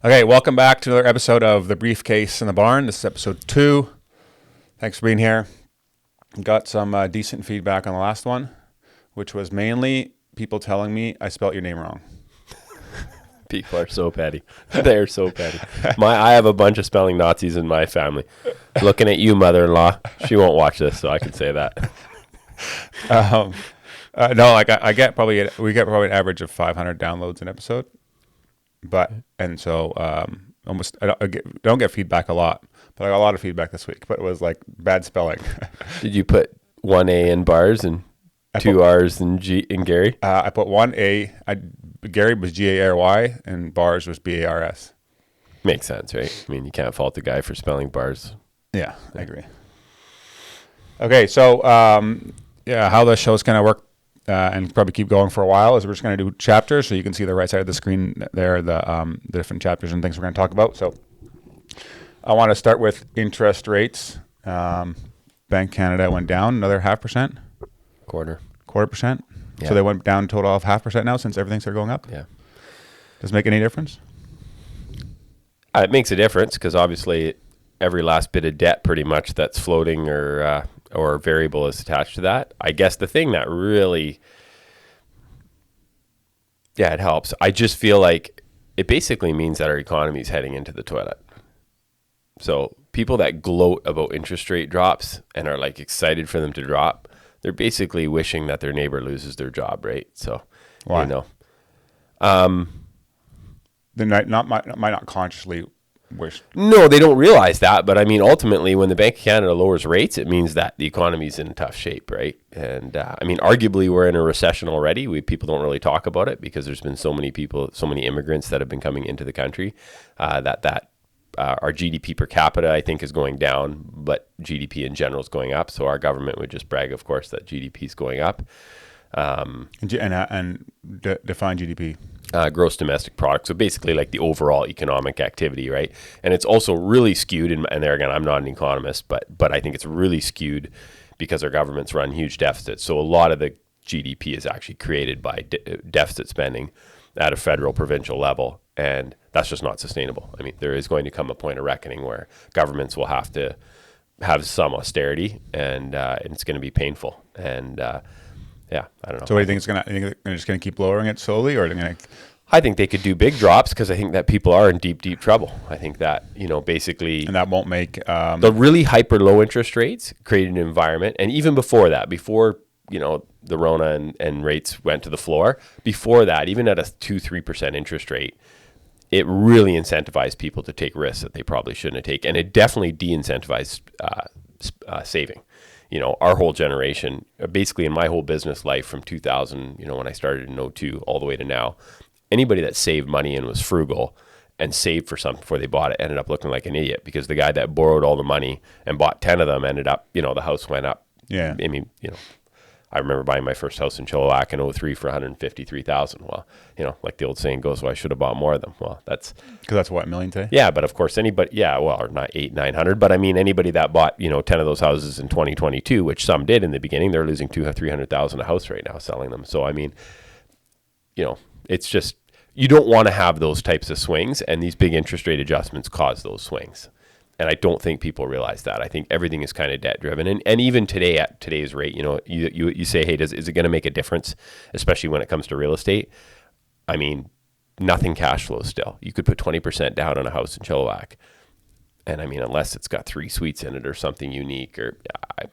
Okay, welcome back to another episode of the Briefcase in the Barn. This is episode 2. Thanks for being here. Got some decent feedback on the last one, which was mainly people telling me I spelt your name wrong. People are so petty. They're so petty. I have a bunch of spelling Nazis in my family. Looking at you, mother-in-law. She won't watch this, so I can say that. No, like we get probably an average of 500 downloads an episode. And so almost I don't get feedback a lot, but I got a lot of feedback this week. But it was like bad spelling. Did you put one A in Baars and two R's in Gary? I put one A. Gary was Gary and Baars was Bars. Makes sense, right? I mean, you can't fault the guy for spelling Baars. Yeah, I agree. Okay, so how the show's gonna work. And probably keep going for a while is we're just going to do chapters, so you can see the right side of the screen there, the different chapters and things we're going to talk about. So I want to start with interest rates. Bank Canada went down another 0.5%. Quarter percent. Yeah. So they went down total of 0.5% now since everything started going up. Yeah. Does it make any difference? It makes a difference because obviously every last bit of debt pretty much that's floating or variable is attached to that. I guess the thing that really, it helps. I just feel like it basically means that our economy is heading into the toilet. So people that gloat about interest rate drops and are like excited for them to drop, they're basically wishing that their neighbor loses their job, right? So, why? They might not consciously wish. No, they don't realize that. But I mean, ultimately, when the Bank of Canada lowers rates, it means that the economy's in tough shape, right? And I mean, arguably, we're in a recession already. People don't really talk about it because there's been so many immigrants that have been coming into the country that our GDP per capita, I think, is going down, but GDP in general is going up. So our government would just brag, of course, that GDP is going up. And define GDP. Gross domestic product. So basically like the overall economic activity, right? And it's also really skewed, and there again, I'm not an economist, but I think it's really skewed because our governments run huge deficits. So a lot of the GDP is actually created by deficit spending at a federal, provincial level, and that's just not sustainable. I mean, there is going to come a point of reckoning where governments will have to have some austerity, and it's going to be painful. And I don't know. So what do you think they're just going to keep lowering it slowly, or are they going to? I think they could do big drops because I think that people are in deep, deep trouble. I think that, basically... And that won't make... the really hyper low interest rates created an environment. And even before that, before, the Rona and rates went to the floor, before that, even at a 2-3% interest rate, it really incentivized people to take risks that they probably shouldn't have taken. And it definitely de-incentivized saving. Our whole generation, basically in my whole business life from 2000, when I started in 2002 all the way to now, anybody that saved money and was frugal and saved for something before they bought it ended up looking like an idiot because the guy that borrowed all the money and bought 10 of them ended up, the house went up. Yeah. I mean, I remember buying my first house in Chilliwack in 2003 for $153,000. Well, like the old saying goes, well, I should have bought more of them. Well, that's... Because that's what, $1 million today? Yeah, but of course anybody, or not 800-900, but I mean anybody that bought, 10 of those houses in 2022, which some did in the beginning, they're losing $200,000-300,000 a house right now selling them. So, I mean, it's just, you don't want to have those types of swings, and these big interest rate adjustments cause those swings. And I don't think people realize that. I think everything is kind of debt driven. And even today, at today's rate, you say, hey, is it going to make a difference, especially when it comes to real estate? I mean, nothing cash flows still. You could put 20% down on a house in Chilliwack. And I mean, unless it's got 3 suites in it or something unique, or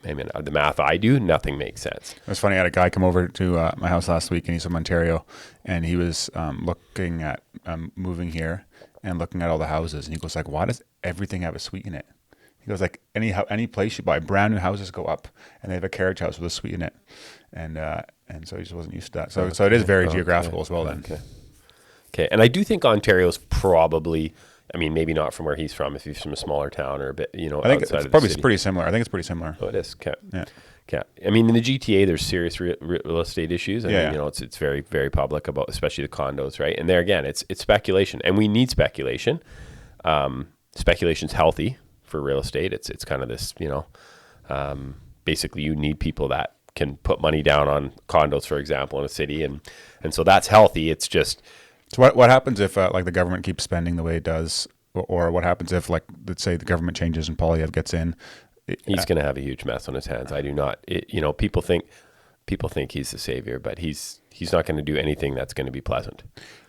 I mean, the math I do, nothing makes sense. It was funny. I had a guy come over to my house last week, and he's from Ontario, and he was looking at moving here and looking at all the houses, and he goes like, "Why does everything have a suite in it?" He goes like, any place you buy, brand new houses go up, and they have a carriage house with a suite in it, and so he just wasn't used to that. So it is very geographical as well. Then. Okay, and I do think Ontario's probably. I mean, maybe not from where he's from, if he's from a smaller town or a bit, I think it's probably pretty similar. I think it's pretty similar. Oh, it is. Okay. Yeah. Okay. I mean, in the GTA, there's serious real estate issues. I mean, it's very, very public about, especially the condos, right? And there again, it's speculation, and we need speculation. Speculation's healthy for real estate. It's kind of this, basically you need people that can put money down on condos, for example, in a city, and so that's healthy. It's just So what happens if like the government keeps spending the way it does, or what happens if, like, let's say the government changes and Poilievre gets in? He's going to have a huge mess on his hands. I do not. People think he's the savior, but he's not going to do anything that's going to be pleasant.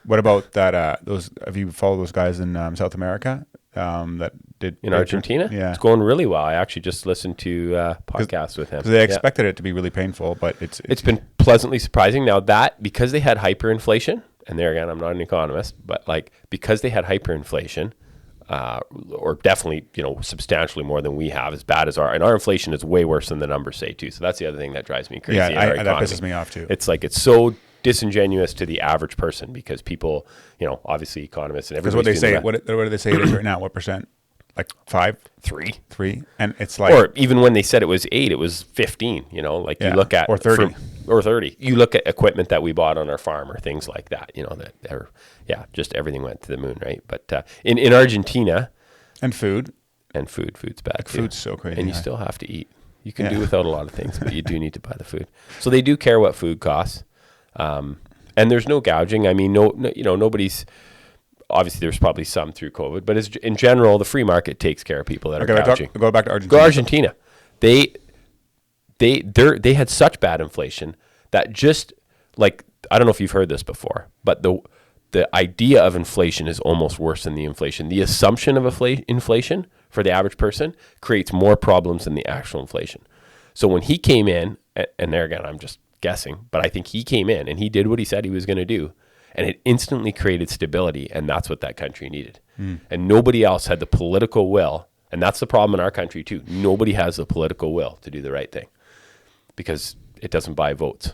What about that? Those, have you followed those guys in South America that did in Argentina? Yeah, it's going really well. I actually just listened to podcasts with him. Because they expected it to be really painful, but it's been pleasantly surprising. Now that, because they had hyperinflation, and there again, I'm not an economist, but like, because they had hyperinflation, or definitely, substantially more than we have, as bad as our inflation is way worse than the numbers say too. So that's the other thing that drives me crazy. Yeah, that pisses me off too. It's like, it's so disingenuous to the average person, because people, obviously economists and everybody. Because what do they say it is right now? What percent? Like 5, 3, and it's like, or even when they said it was 8, it was 15. You look at, or 30, or 30. You look at equipment that we bought on our farm or things like that. Just everything went to the moon, right? But in Argentina, and food's bad. Too. Food's so crazy, and you still have to eat. You can do without a lot of things, but you do need to buy the food. So they do care what food costs, and there's no gouging. I mean, nobody's. Obviously, there's probably some through COVID, but in general, the free market takes care of people that are gouging. Go back to Argentina. Go Argentina. They had such bad inflation that, just like, I don't know if you've heard this before, but the idea of inflation is almost worse than the inflation. The assumption of inflation for the average person creates more problems than the actual inflation. So when he came in, and there again, I'm just guessing, but I think he came in and he did what he said he was going to do. And it instantly created stability, and that's what that country needed. And nobody else had the political will, and that's the problem in our country too. Nobody has the political will to do the right thing, because it doesn't buy votes.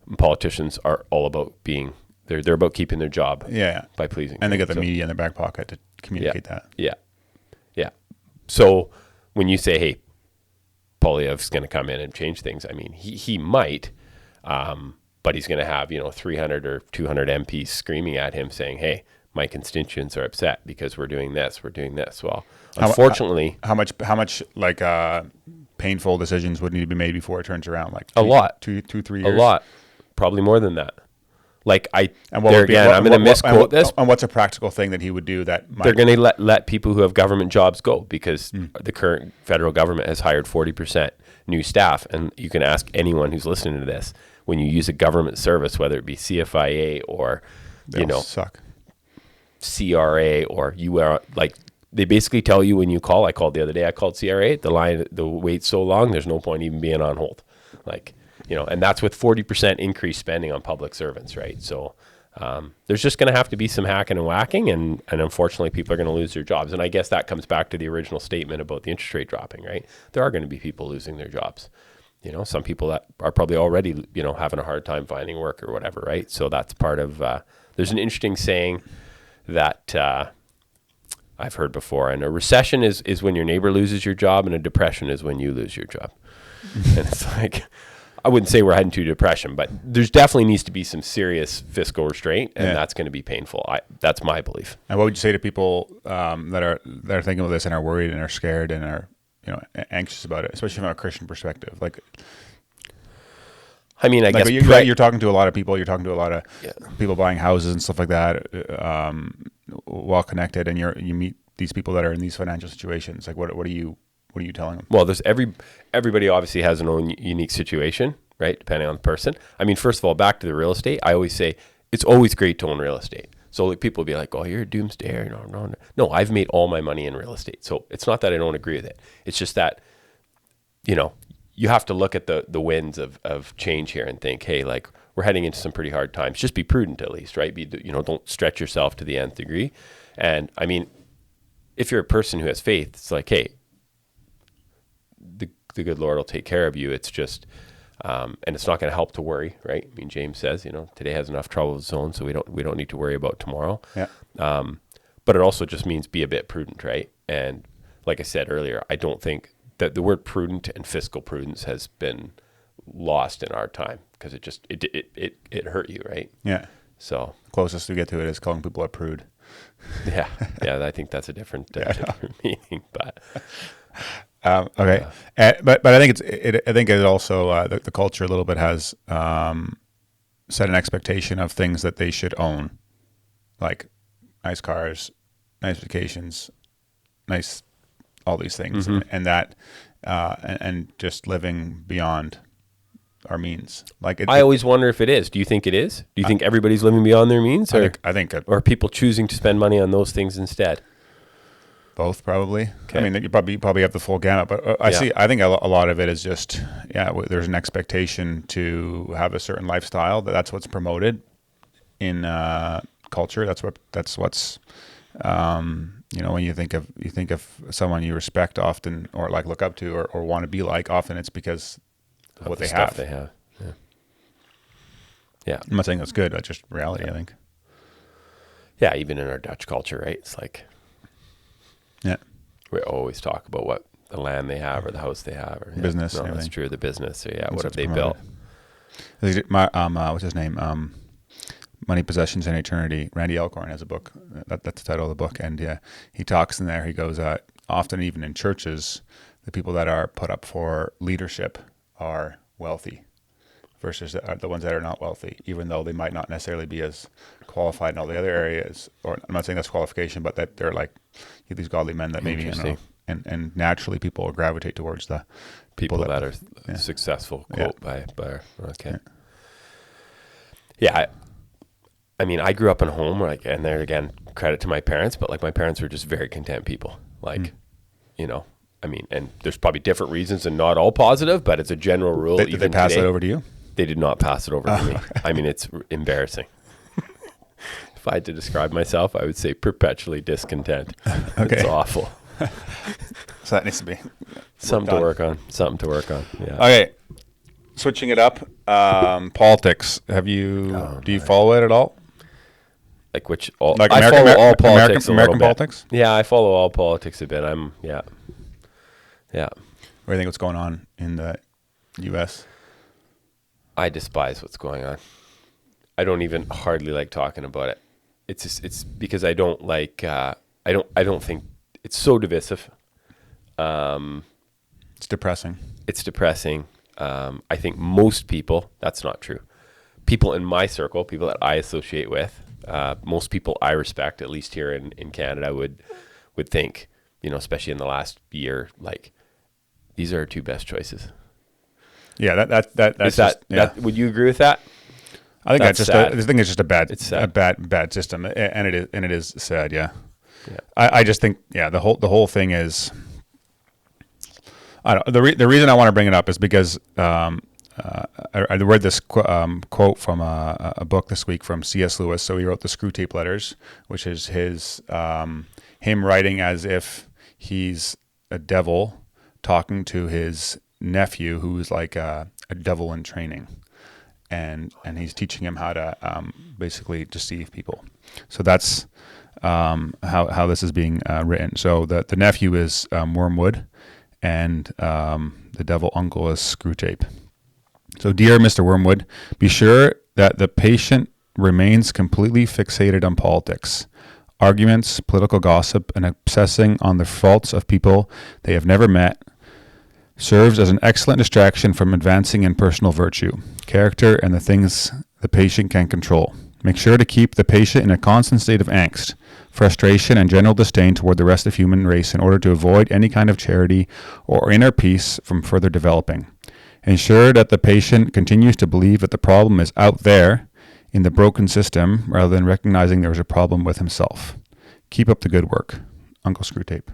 And politicians are all about they're about keeping their job by pleasing. And they get the media in their back pocket to communicate that. Yeah. So when you say, hey, Poilievre's going to come in and change things, I mean, he might, but he's going to have 300 or 200 MPs screaming at him saying, hey, my constituents are upset because we're doing this. Well, unfortunately, how much like painful decisions would need to be made before it turns around? Like a lot, 3 years. A lot, probably more than that. Like I'm going to misquote this. And what's a practical thing that he would do that they're going to let people who have government jobs go, because the current federal government has hired 40% new staff, and you can ask anyone who's listening to this. When you use a government service, whether it be CFIA or, suck. CRA, or like, they basically tell you when you call. I called the other day. I called CRA. The wait's so long, there's no point even being on hold. Like, and that's with 40% increased spending on public servants, right? So there's just going to have to be some hacking and whacking, and unfortunately, people are going to lose their jobs. And I guess that comes back to the original statement about the interest rate dropping, right? There are going to be people losing their jobs. Some people that are probably already, having a hard time finding work or whatever, right? So that's part of, there's an interesting saying that I've heard before, and a recession is when your neighbor loses your job, and a depression is when you lose your job. And it's like, I wouldn't say we're heading to depression, but there's definitely needs to be some serious fiscal restraint, and that's going to be painful. That's my belief. And what would you say to people that are thinking of this and are worried and are scared and are anxious about it, especially from a Christian perspective? Like, I mean, I guess you're talking to a lot of people. You're talking to a lot of people buying houses and stuff like that, well connected, and you meet these people that are in these financial situations. Like, what are you telling them? Well, there's everybody obviously has an own unique situation, right? Depending on the person. I mean, first of all, back to the real estate. I always say it's always great to own real estate. So like, people will be like, "Oh, you're a doomsdayer." No, I've made all my money in real estate. So it's not that I don't agree with it. It's just that, you have to look at the winds of change here and think, hey, like, we're heading into some pretty hard times. Just be prudent at least, right? Don't stretch yourself to the nth degree. And I mean, if you're a person who has faith, it's like, hey, the good Lord will take care of you. It's just, and it's not going to help to worry, right? I mean, James says, today has enough trouble of its own, so we don't need to worry about tomorrow. Yeah. But it also just means be a bit prudent, right? And like I said earlier, I don't think that the word prudent and fiscal prudence has been lost in our time, because it hurt you, right? Yeah. So closest we get to it is calling people a prude. Yeah. I think that's a different meaning, but. Okay, but I think it also the culture a little bit has set an expectation of things that they should own, like nice cars, nice vacations, nice all these things, and that and just living beyond our means. Like I always wonder if it is. Do you think it is? Do you think everybody's living beyond their means, or I think or are people choosing to spend money on those things instead? both probably. Okay. I mean, you probably have the full gamut, but I think a lot of it is just there's an expectation to have a certain lifestyle. That's what's promoted in culture. That's what's when you think of someone you respect often, or like look up to, or want to be like, often it's because of what the they stuff have. they have. Yeah. I'm not saying that's good. That's just reality. I think. Yeah, even in our Dutch culture, right? It's like, we always talk about what the land they have or the house they have, or business. No, that's true. The business. So what have they built? What's his name? Money, Possessions, and Eternity. Randy Alcorn has a book. That's the title of the book, and he talks in there. He goes, often even in churches, the people that are put up for leadership are wealthy versus the ones that are not wealthy, even though they might not necessarily be as qualified in all the other areas. Or I'm not saying that's qualification, but that they're like these godly men that maybe, and naturally people will gravitate towards the people that are successful. Quote by okay. Yeah. I mean, I grew up in a home where, and there again, credit to my parents, but like my parents were just very content people. Like, I mean, and there's probably different reasons and not all positive, but it's a general rule. Did they pass it over to you? They did not pass it over to me. I mean, it's embarrassing. If I had to describe myself, I would say perpetually discontent. Okay. It's awful. So that needs to be something to work on. Yeah. Okay. Switching it up. Politics. Do you follow it at all? Like which? I follow all politics. American politics? Yeah, I follow all politics a bit. Yeah. What do you think what's going on in the U.S.? I despise what's going on. I don't even hardly like talking about it. It's because I don't like. I don't think it's so divisive. It's depressing. I think most people, that's not true. People in my circle, people that I associate with, most people I respect, at least here in Canada, would think, especially in the last year, like, these are our two best choices. Yeah, that's would you agree with that? I think that's just a bad system, and it is sad. Yeah. I just think the whole thing is. The reason I want to bring it up is because I read this quote from a book this week from C.S. Lewis. So he wrote the Screw Tape Letters, which is him writing as if he's a devil talking to his nephew, who's like a devil in training, and he's teaching him how to basically deceive people. So that's how this is being written. So the nephew is Wormwood, and the devil uncle is Screwtape. So, dear Mr. Wormwood, be sure that the patient remains completely fixated on politics, arguments, political gossip, and obsessing on the faults of people they have never met serves as an excellent distraction from advancing in personal virtue, character, and the things the patient can control. Make sure to keep the patient in a constant state of angst, frustration, and general disdain toward the rest of the human race in order to avoid any kind of charity or inner peace from further developing. Ensure that the patient continues to believe that the problem is out there in the broken system rather than recognizing there is a problem with himself. Keep up the good work. Uncle Screwtape.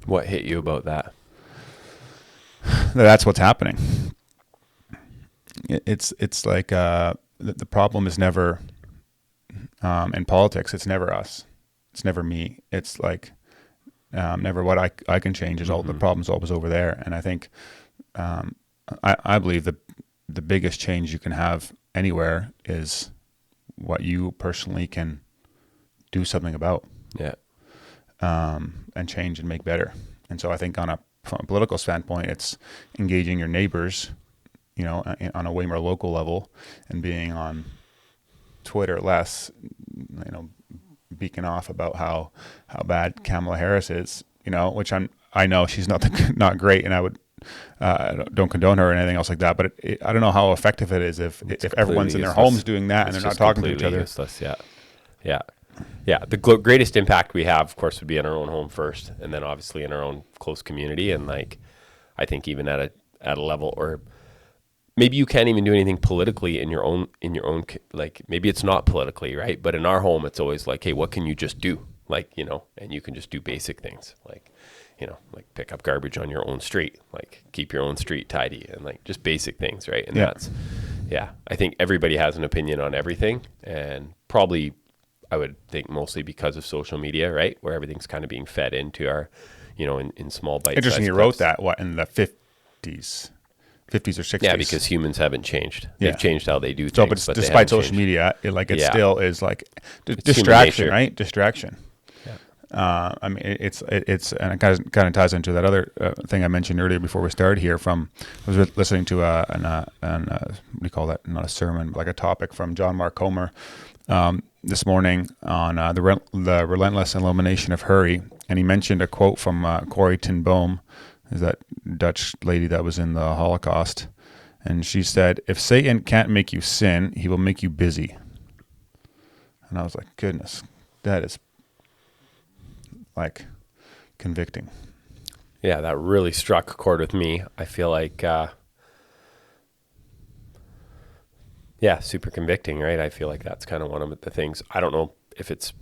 What hit you about that? That's what's happening. It's like the problem is never in politics. It's never us. It's never me. It's like never what I can change. Is all the problem's always over there. And I think I believe that the biggest change you can have anywhere is what you personally can do something about. Yeah. And change and make better. And so I think from a political standpoint, it's engaging your neighbors, on a way more local level, and being on Twitter less, beacon off about how bad Kamala Harris is, which I know she's not great, and don't condone her or anything else like that. But I don't know how effective it is if everyone's in their homes doing that and they're not talking to each other. Useless. Yeah. The greatest impact we have, of course, would be in our own home first, and then obviously in our own close community. And like, I think even at a level, or maybe you can't even do anything politically in your own like, maybe it's not politically, right? But in our home, it's always like, hey, what can you just do? Like, and you can just do basic things like, like pick up garbage on your own street, like keep your own street tidy, and like just basic things, right? And I think everybody has an opinion on everything, and probably I would think mostly because of social media, right? Where everything's kind of being fed into our, in small bites. Interesting you wrote that, in the 50s or 60s. Yeah, because humans haven't changed. They've changed how they do things. But despite social media, it still is like distraction, right? Distraction. I mean, it's and it kind of ties into that other thing I mentioned earlier before we started here. I was listening to what do you call that? Not a sermon, but like a topic from John Mark Comer this morning on the relentless elimination of hurry, and he mentioned a quote from Corrie ten Boom, is that Dutch lady that was in the Holocaust, and she said, "If Satan can't make you sin, he will make you busy." And I was like, goodness, that is like convicting. Yeah, that really struck a chord with me. I feel like, super convicting, right? I feel like that's kind of one of the things. I don't know if it's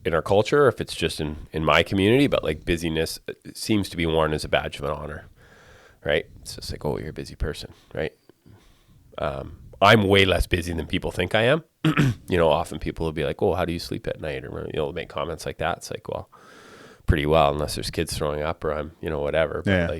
in our culture or if it's just in my community, but like busyness seems to be worn as a badge of an honor, right? It's just like, oh, you're a busy person, right? I'm way less busy than people think I am. Often people will be like, oh, how do you sleep at night? Or, make comments like that. It's like, well, pretty well, unless there's kids throwing up or I'm, whatever. But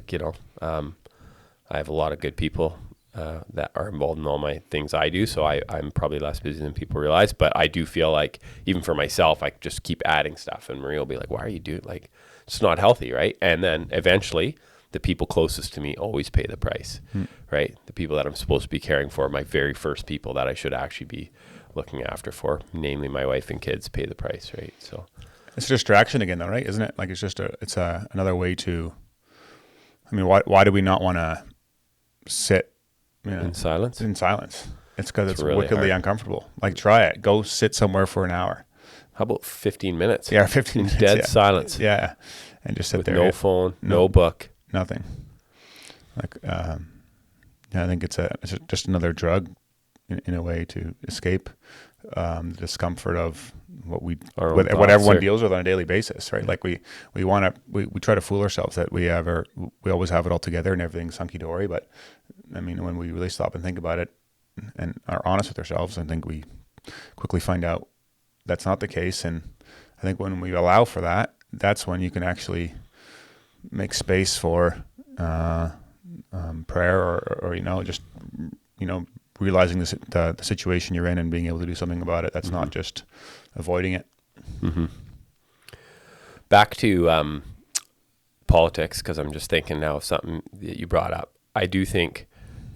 I have a lot of good people that are involved in all my things I do. So I'm probably less busy than people realize, but I do feel like even for myself, I just keep adding stuff, and Maria will be like, why are you doing, like, it's not healthy. Right. And then eventually the people closest to me always pay the price, right? The people that I'm supposed to be caring for, my very first people that I should actually be looking after for, namely my wife and kids, pay the price. Right. So it's a distraction again, though, right? Isn't it? Like it's another way to. I mean, why do we not want to sit in silence? In silence, it's because it's really wickedly uncomfortable. Like, try it. Go sit somewhere for an hour. How about 15 minutes? Yeah, 15 minutes. Dead silence. Yeah, and just sit with there. No phone, no book, nothing. Like, I think it's just another drug, in a way, to escape the discomfort of what everyone deals with on a daily basis, right? Like we try to fool ourselves that we always have it all together and everything's hunky dory. But I mean, when we really stop and think about it and are honest with ourselves, I think we quickly find out that's not the case. And I think when we allow for that, that's when you can actually make space for prayer or just realizing the situation you're in and being able to do something about it. That's not just avoiding it. Mm-hmm. Back to politics, because I'm just thinking now of something that you brought up. I do think,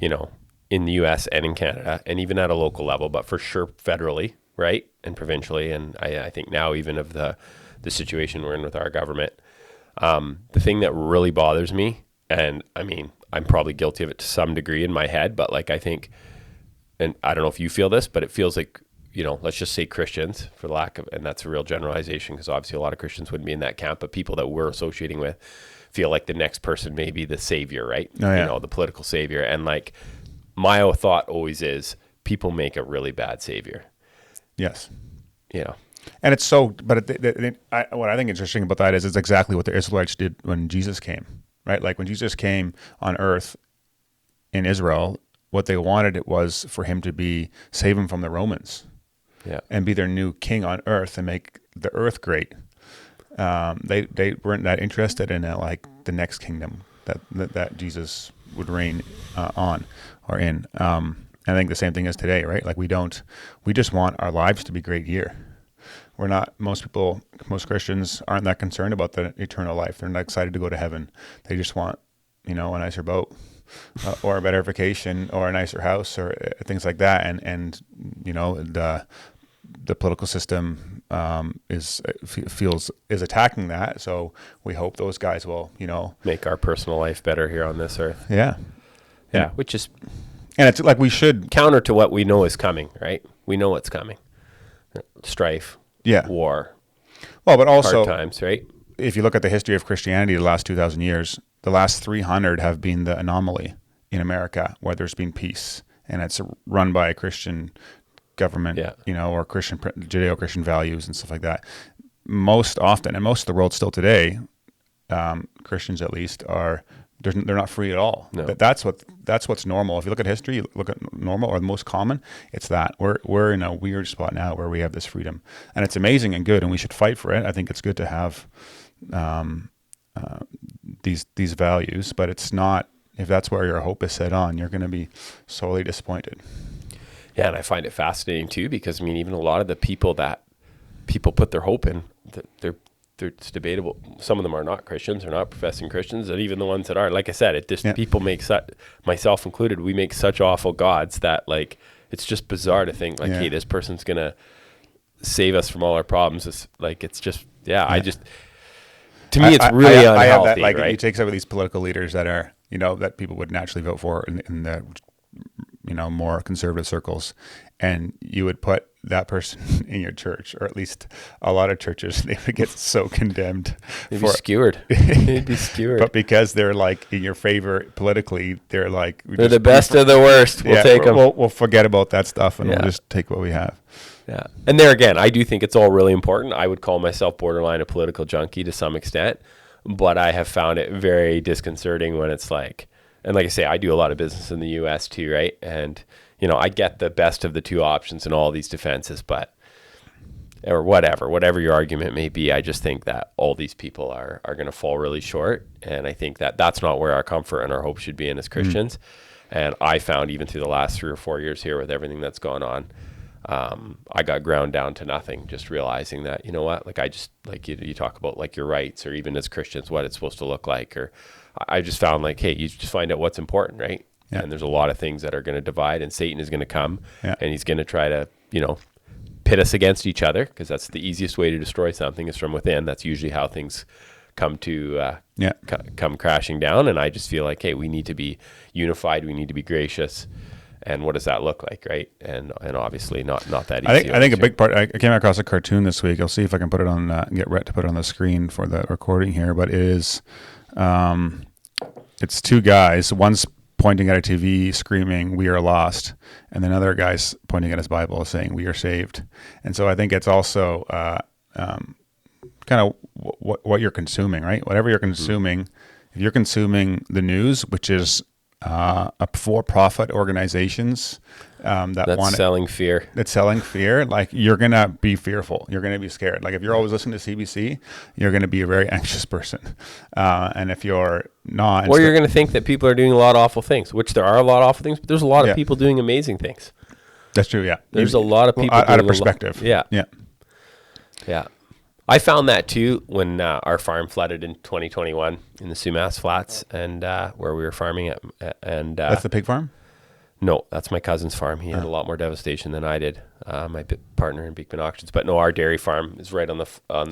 in the U.S. and in Canada, and even at a local level, but for sure federally, right, and provincially, and I think now even of the situation we're in with our government, the thing that really bothers me, and I mean, I'm probably guilty of it to some degree in my head, but like I think, and I don't know if you feel this, but it feels like, let's just say Christians, for lack of, and that's a real generalization because obviously a lot of Christians wouldn't be in that camp, but people that we're associating with feel like the next person may be the savior, right? Oh, yeah. The political savior. And like my thought always is people make a really bad savior. Yes. And it's so, but what I think interesting about that is it's exactly what the Israelites did when Jesus came, right? Like when Jesus came on earth in Israel, what they wanted was for him to save them from the Romans, and be their new king on earth and make the earth great. They weren't that interested in like the next kingdom that Jesus would reign on or in. I think the same thing is today, right? Like we just want our lives to be great here. We're not, most Christians aren't that concerned about the eternal life. They're not excited to go to heaven. They just want, a nicer boat. Or a better vacation, or a nicer house, or things like that, and the political system is attacking that. So we hope those guys will, make our personal life better here on this earth. Yeah. Yeah. Which is, and it's like we should counter to what we know is coming, right? We know what's coming. Strife, war. Well, but also hard times, right? If you look at the history of Christianity the last 2,000 years, the last 300 have been the anomaly in America where there's been peace, and it's run by a Christian government, or Judeo-Christian values and stuff like that. Most often, and most of the world still today, Christians at least they're not free at all. No. That's what's normal. If you look at history, you look at normal or the most common, it's that we're in a weird spot now where we have this freedom, and it's amazing and good, and we should fight for it. I think it's good to have these values, but it's not. If that's where your hope is set on, you're going to be sorely disappointed. Yeah, and I find it fascinating too, because even a lot of the people that people put their hope in, it's debatable. Some of them are not Christians, they're not professing Christians, and even the ones that are, like I said, it just people make myself included, we make such awful gods that it's just bizarre to think hey, this person's gonna save us from all our problems. It's just to me it's really unhealthy. I have that, right? You take some of these political leaders that are that people would naturally vote for in the more conservative circles, and you would put that person in your church, or at least a lot of churches, they would get so condemned. They'd be skewered. They'd be skewered. But because they're in your favor politically, they're they're the best of the worst. We'll take them. We'll forget about that stuff, and we'll just take what we have. Yeah. And there again, I do think it's all really important. I would call myself borderline a political junkie to some extent, but I have found it very disconcerting when it's and like I say, I do a lot of business in the US too, right? And, I get the best of the two options in all these defenses, or whatever your argument may be, I just think that all these people are going to fall really short. And I think that that's not where our comfort and our hope should be in as Christians. And I found even through the last 3 or 4 years here with everything that's gone on, I got ground down to nothing, just realizing that, I just, you talk about your rights, or even as Christians, what it's supposed to look like, or I just found hey, you just find out what's important, right? Yeah. And there's a lot of things that are going to divide, and Satan is going to come and he's going to try to, pit us against each other, because that's the easiest way to destroy something is from within. That's usually how things come to come crashing down. And I just feel hey, we need to be unified. We need to be gracious. And what does that look like, right? And obviously not that easy. I think a big part. I came across a cartoon this week. I'll see if I can put it on. Get Rhett to put it on the screen for the recording here. But it is, it's two guys. One's pointing at a TV, screaming, "We are lost," and then another guy's pointing at his Bible, saying, "We are saved." And so I think it's also kind of what you're consuming, right? Whatever you're consuming, if you're consuming the news, which is for-profit organizations that's selling fear. That's selling fear. You're gonna be fearful. You're gonna be scared. If you're always listening to CBC, you're gonna be a very anxious person. And if you're not, you're gonna think that people are doing a lot of awful things, which there are a lot of awful things, but there's a lot of people doing amazing things. That's true. Yeah, there's a lot of people out of perspective. Yeah. I found that too when our farm flooded in 2021 in the Sumas Flats, and where we were farming at. And that's the pig farm? No, that's my cousin's farm. He had a lot more devastation than I did. My partner in Beekman Auctions, but no, our dairy farm is right on the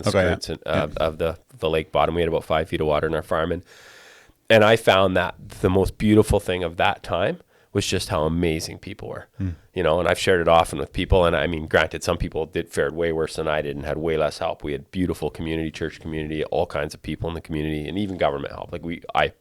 skirts of the lake bottom. We had about 5 feet of water in our farm, and I found that the most beautiful thing of that time was just how amazing people were, and I've shared it often with people. And granted, some people fared way worse than I did and had way less help. We had beautiful church community, all kinds of people in the community, and even government help. I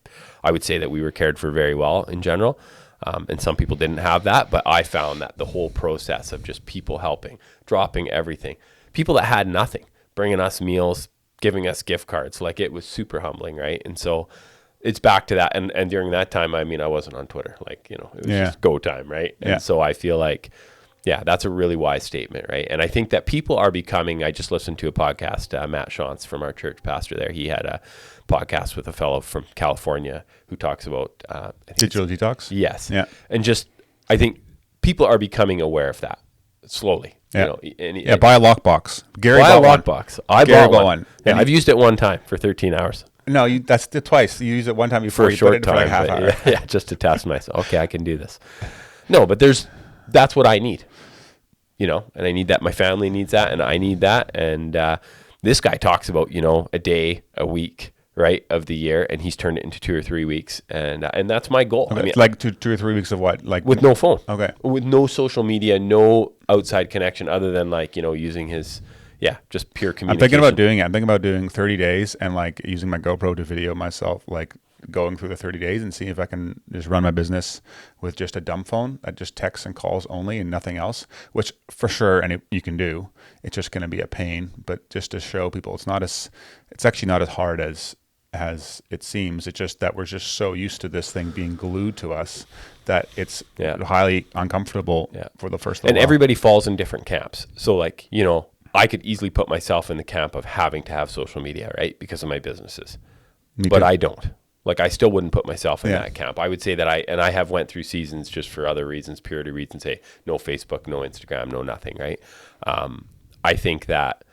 would say that we were cared for very well in general. And some people didn't have that, but I found that the whole process of just people helping, dropping everything, people that had nothing, bringing us meals, giving us gift cards, it was super humbling. Right. And so it's back to that. And during that time, I wasn't on Twitter, it was just go time. Right. And so I feel that's a really wise statement. Right. And I think that people are becoming, I just listened to a podcast, Matt Shantz from our church pastor there. He had a podcast with a fellow from California who talks about digital detox. Yes. Yeah. And I think people are becoming aware of that slowly. Yeah. Buy a lockbox. Gary bought a lockbox. I bought one. Yeah, I've used it one time for 13 hours. No, that's twice. You use it one time before for a you short put it time, for half hour. Yeah, just to test myself. Okay, I can do this. No, but that's what I need. you know, and I need that. My family needs that, and I need that. And this guy talks about, you know, a day, a week, right, of the year, and he's turned it into 2 or 3 weeks, and that's my goal. Okay. I mean, like 2 or 3 weeks of what? Like with no phone. Okay. With no social media, no outside connection other than like, you know, using his, just pure communication. I'm thinking about doing it. I'm thinking about doing 30 days and like using my GoPro to video myself, like going through the 30 days and see if I can just run my business with just a dumb phone that just texts and calls only and nothing else, which for sure you can do. It's just going to be a pain, but just to show people it's actually not as hard as it seems. It's just that we're just so used to this thing being glued to us that it's highly uncomfortable for the first little And while. everybody falls in different camps. So like, you know, I could easily put myself in the camp of having to have social media, right? Because of my businesses. But I don't. Like, I still wouldn't put myself in that camp. I would say that I have went through seasons just for other reasons, purity reasons, say no Facebook, no Instagram, no nothing, right? I think that,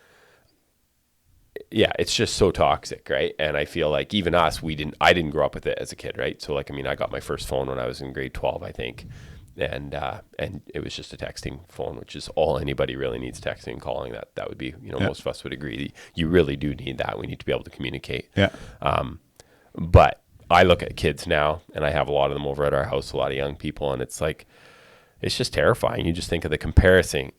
it's just so toxic, right? And I feel like even us, I didn't grow up with it as a kid, right? So like, I mean, I got my first phone when I was in grade 12, I think. And it was just a texting phone, which is all anybody really needs, texting and calling. That would be, you know, most of us would agree. You really do need that. We need to be able to communicate. Yeah. But I look at kids now, and I have a lot of them over at our house, a lot of young people, and it's like, it's just terrifying. You just think of the comparison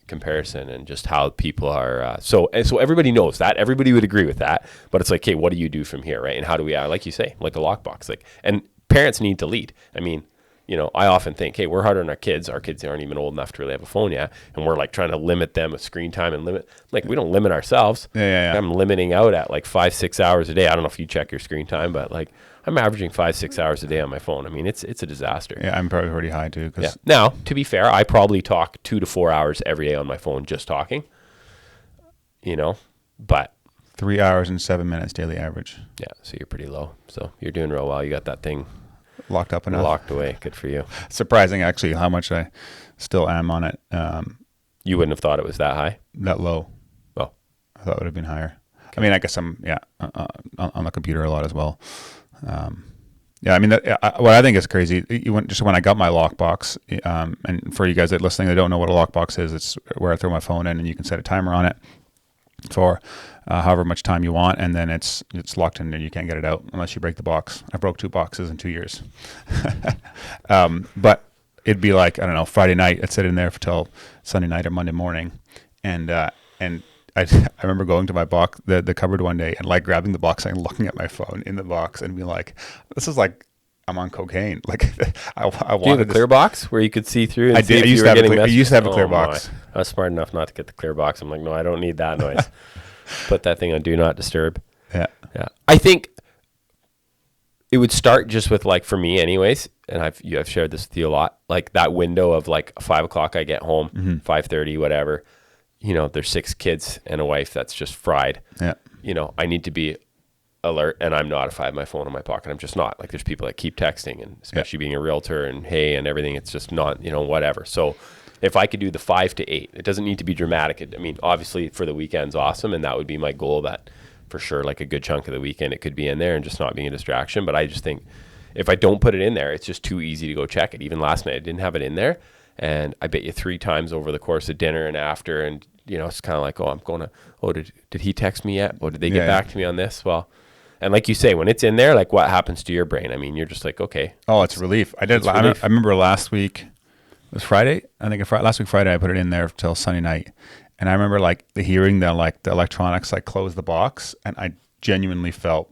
and just how people are. So everybody knows that. Everybody would agree with that. But it's like, okay, what do you do from here, right? And how do we, like you say, like a lockbox, like, and parents need to lead. I mean, you know, I often think, hey, we're hard on our kids. Our kids aren't even old enough to really have a phone yet. And we're like trying to limit them with screen time and limit, like we don't limit ourselves. Yeah. I'm limiting out at like 5-6 hours a day. I don't know if you check your screen time, but like I'm averaging 5-6 hours a day on my phone. I mean, it's a disaster. Yeah, I'm probably pretty high too. Now, to be fair, I probably talk 2 to 4 hours every day on my phone, just talking, you know, but 3 hours and 7 minutes daily average. Yeah. So you're pretty low. So you're doing real well. You got that thing locked up enough. Locked away. Good for you. Surprising, actually, how much I still am on it. You wouldn't have thought it was that high? That low. Oh. I thought it would have been higher. Okay. I mean, I guess I'm, on the computer a lot as well. I mean, what I think is crazy, when I got my lockbox, and for you guys that are listening that don't know what a lockbox is, it's where I throw my phone in and you can set a timer on it for however much time you want, and then it's locked in and you can't get it out unless you break the box. I broke 2 boxes in 2 years. But it'd be like, I don't know, Friday night, I'd sit in there till Sunday night or Monday morning, and I remember going to my box, the cupboard one day, and like grabbing the box and looking at my phone in the box and being like, this is like I'm on cocaine. Like I wanted. Do you have a clear box where you could see through? And I did. I used to have a clear box. I was smart enough not to get the clear box. I'm like, no, I don't need that noise. Put that thing on do not disturb. Yeah. I think it would start just with, like, for me anyways, and I've shared this with you a lot, like that window of like 5 o'clock I get home, 5:30, whatever. You know, there's 6 kids and a wife that's just fried. Yeah. You know, I need to be alert, and I'm not if I have my phone in my pocket. I'm just not. Like, there's people that keep texting, and especially being a realtor and hey and everything, it's just not, you know, whatever. So if I could do the 5 to 8, it doesn't need to be dramatic. I mean, obviously for the weekend's awesome, and that would be my goal, that for sure, like a good chunk of the weekend it could be in there and just not being a distraction. But I just think if I don't put it in there, it's just too easy to go check it. Even last night I didn't have it in there, and I bet you 3 times over the course of dinner and after, and you know, it's kind of like, I'm going to, did he text me yet? Did they get back to me on this? Well, and like you say, when it's in there, like what happens to your brain? I mean, you're just like, okay. Oh, it's relief. I remember last week, it was Friday. I think last week Friday, I put it in there till Sunday night. And I remember like hearing the electronics, like close the box. And I genuinely felt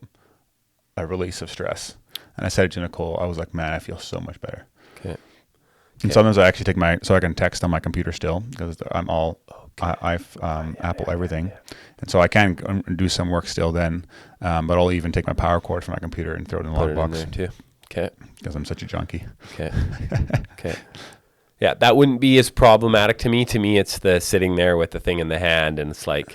a release of stress. And I said it to Nicole, I was like, man, I feel so much better. Okay. And sometimes I actually so I can text on my computer still, because I'm all, I've Apple everything. And so I can do some work still then, but I'll even take my power cord from my computer and throw it in the lockbox. Put it in there too. Okay. Because I'm such a junkie. Okay. Okay. Yeah, that wouldn't be as problematic to me. To me, it's the sitting there with the thing in the hand, and it's like,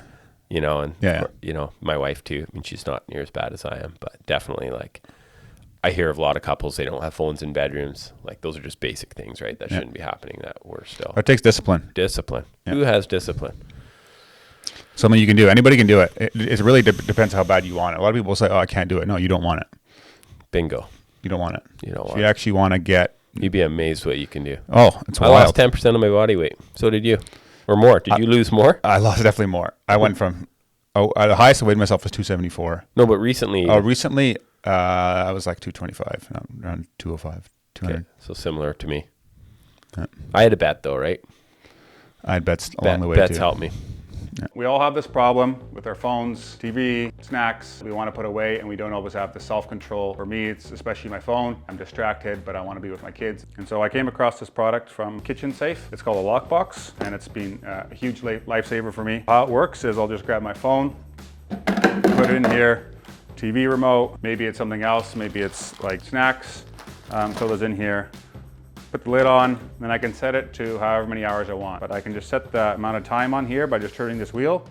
you know, and you know, my wife too. I mean, she's not near as bad as I am, but definitely, like, I hear of a lot of couples, they don't have phones in bedrooms. Like, those are just basic things, right? That shouldn't be happening. That we're still. It takes discipline. Discipline. Yeah. Who has discipline? Something you can do. Anybody can do it. It really depends how bad you want it. A lot of people say, "Oh, I can't do it." No, you don't want it. Bingo. You don't want it. You don't want if you actually want to get. You'd be amazed what you can do. Oh, it's I wild. lost 10% of my body weight. So did you. or more? Did you lose more? I lost definitely more. I went from the highest I weighed myself was 274. No, but recently. Recently I was like 225, around 205, 200. Okay, so similar to me. Yeah. I had a bet though, right? I had bets along the way bets too. helped me. Yeah. We all have this problem with our phones, TV, snacks. We want to put away and we don't always have the self-control. For me, it's especially my phone. I'm distracted, but I want to be with my kids. And so I came across this product from Kitchen Safe. It's called a lockbox, and it's been a huge lifesaver for me. How it works is I'll just grab my phone, put it in here, TV remote, maybe it's something else, maybe it's like snacks, so it's in here. Put the lid on, then I can set it to however many hours I want. But I can just set the amount of time on here by just turning this wheel,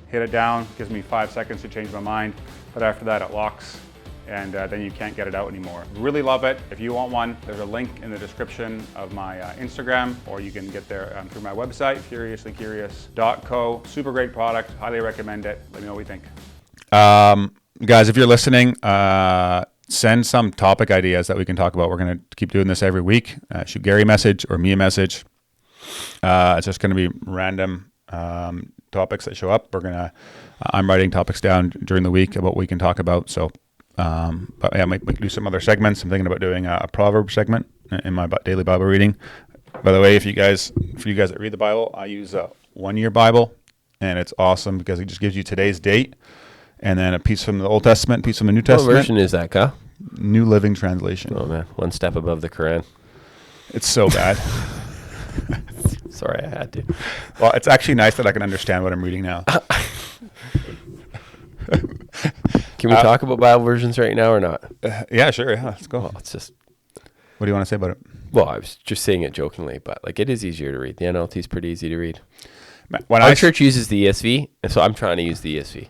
hit it down, gives me 5 seconds to change my mind. But after that, it locks, and then you can't get it out anymore. Really love it. If you want one, there's a link in the description of my Instagram, or you can get there through my website, furiouslykurious.co. Super great product, highly recommend it. Let me know what you think. Guys, if you're listening, send some topic ideas that we can talk about. We're going to keep doing this every week. Shoot Gary a message or me a message. It's just going to be random topics that show up. I'm writing topics down during the week about what we can talk about. So, but yeah, I might do some other segments. I'm thinking about doing a proverb segment in my daily Bible reading. By the way, for you guys that read the Bible, I use a 1-year Bible, and it's awesome because it just gives you today's date. And then a piece from the Old Testament, a piece from the New Testament. What version is that, Kyle? New Living Translation. Oh, man. One step above the Quran. It's so bad. Sorry, I had to. Well, it's actually nice that I can understand what I'm reading now. Can we talk about Bible versions right now or not? Yeah, sure. Yeah, let's go. Well, it's just... What do you want to say about it? Well, I was just saying it jokingly, but like it is easier to read. The NLT is pretty easy to read. When Our church uses the ESV, and so I'm trying to use the ESV.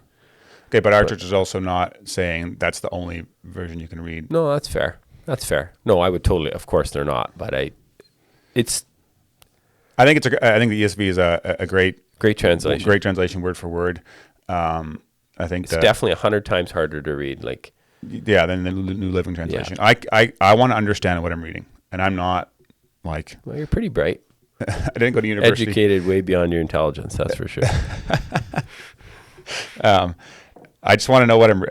Okay, but our church is also not saying that's the only version you can read. No, that's fair. That's fair. No, I would totally. Of course, they're not. But I think the ESV is a great translation. Great translation, word for word. I think it's definitely 100 times harder to read. Like, yeah, than the New Living Translation. Yeah. I want to understand what I'm reading, and I'm not like. Well, you're pretty bright. I didn't go to university. Educated way beyond your intelligence. That's for sure. I just want to know what I'm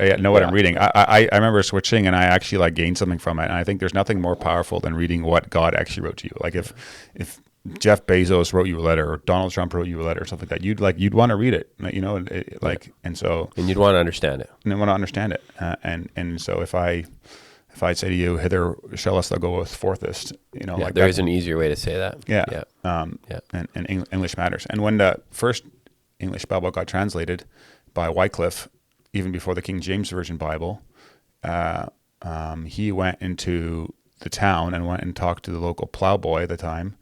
reading. I remember switching, and I actually like gained something from it. And I think there's nothing more powerful than reading what God actually wrote to you. Like if Jeff Bezos wrote you a letter, or Donald Trump wrote you a letter, or something like that, you'd want to read it, you know, and you'd want to understand it. And want to understand it. And so if I say to you, "Hither shall us thou go with forthest," you know, like there is an easier way to say that. Yeah. And English matters. And when the first English Bible got translated by Wycliffe, even before the King James Version Bible, he went into the town and went and talked to the local plowboy at the time,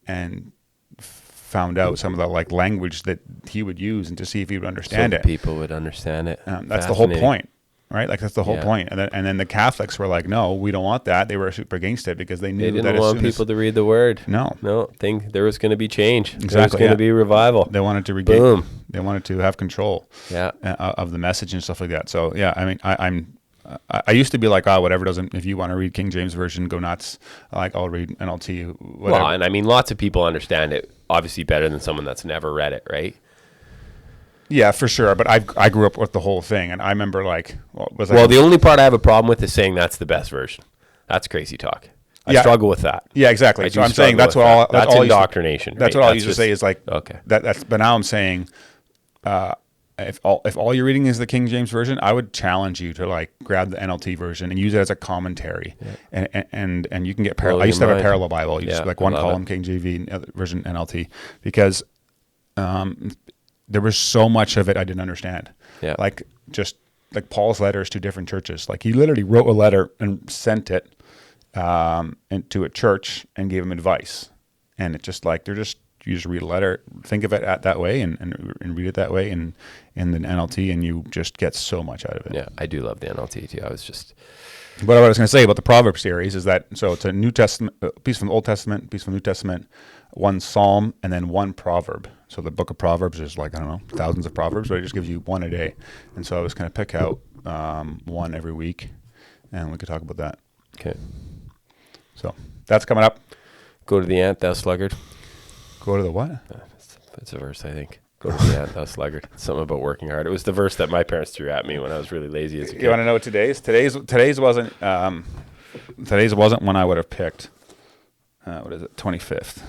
and found out some of the like language that he would use, and to see if he would understand it. People would understand it. That's the whole point, right? Like that's the whole point. And then the Catholics were like, no, we don't want that. They were super against it because they knew they didn't want people to read the word. No, there was going to be change. Exactly, there was going to be revival. They wanted to regain. Boom. They wanted to have control. Yeah. Of the message and stuff like that. So yeah, I mean, I used to be like, whatever doesn't. If you want to read King James Version, go nuts. Like I'll read NLT. Whatever. Well, and I mean, lots of people understand it obviously better than someone that's never read it, right? Yeah, for sure. But I grew up with the whole thing, and I remember like, the only part I have a problem with is saying that's the best version. That's crazy talk. I struggle with that. Yeah, exactly. So I'm saying that's what that's indoctrination. That's what I used to say is like, okay. But now I'm saying, if all you're reading is the King James Version, I would challenge you to like grab the NLT version and use it as a commentary, and you can get parallel. I used to have a parallel Bible. You just like one column King JV version NLT, because there was so much of it I didn't understand. Yeah, like just like Paul's letters to different churches. Like he literally wrote a letter and sent it into a church and gave them advice, and it's just like you just read a letter, think of it that way, and read it that way, and in the NLT, and you just get so much out of it. Yeah, I do love the NLT too. But what I was going to say about the Proverbs series is that it's a New Testament, a piece from the Old Testament, a piece from the New Testament, one Psalm, and then one Proverb. So the book of Proverbs is like, I don't know, thousands of Proverbs, but it just gives you one a day. And so I was going to pick out one every week, and we could talk about that. Okay. So that's coming up. Go to the ant, thou sluggard. Go to the what? It's a verse, I think. Go to the ant, thou sluggard. Something about working hard. It was the verse that my parents threw at me when I was really lazy as a kid. You want to know today's? Today's wasn't one I would have picked. What is it? 25th.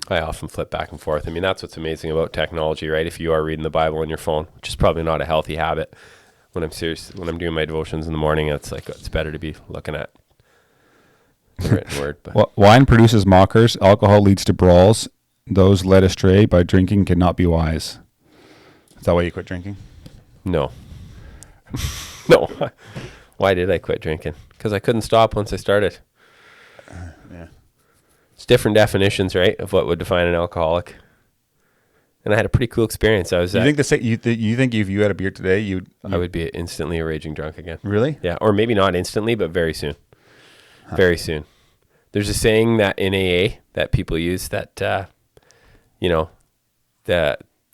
I often flip back and forth. I mean, that's what's amazing about technology, right? If you are reading the Bible on your phone, which is probably not a healthy habit. When I'm doing my devotions in the morning, it's like it's better to be looking at the written word. But. Well, wine produces mockers. Alcohol leads to brawls. Those led astray by drinking cannot be wise. Is that why you quit drinking? No. No. Why did I quit drinking? Because I couldn't stop once I started. Yeah. It's different definitions, right, of what would define an alcoholic. And I had a pretty cool experience. I was. You think if you had a beer today, I would be instantly a raging drunk again. Really? Yeah, or maybe not instantly, but very soon. Very soon. There's a saying that in AA that people use that, that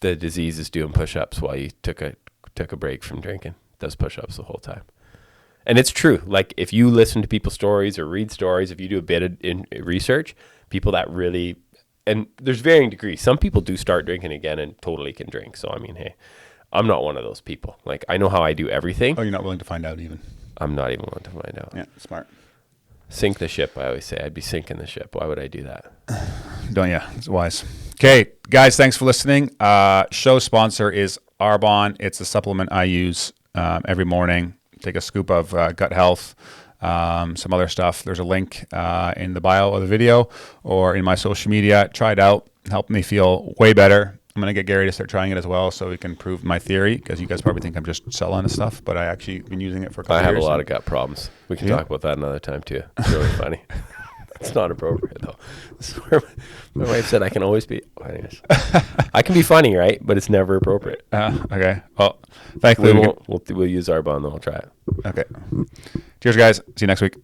the disease is doing push-ups while you took a break from drinking. It does push-ups the whole time. And it's true. Like if you listen to people's stories or read stories, if you do a bit of research, people that really, and there's varying degrees. Some people do start drinking again and totally can drink. So, I mean, hey, I'm not one of those people. Like I know how I do everything. Oh, you're not willing to find out even? I'm not even willing to find out. Yeah, smart. Sink the ship, I always say. I'd be sinking the ship. Why would I do that? Don't you? It's wise. Okay, guys, thanks for listening. Show sponsor is Arbonne. It's a supplement I use every morning. Take a scoop of gut health, some other stuff. There's a link in the bio of the video or in my social media. Try it out. Helped me feel way better. I'm going to get Gary to start trying it as well so we can prove my theory because you guys probably think I'm just selling stuff, but I actually been using it for a couple years. years. I have a lot of gut problems. We can talk about that another time too. It's really funny. It's not appropriate though. This is where my wife said I can always be. Anyways. I can be funny, right? But it's never appropriate. Okay. Well, thankfully we'll use Arbonne though. I'll try it. Okay. Cheers, guys. See you next week.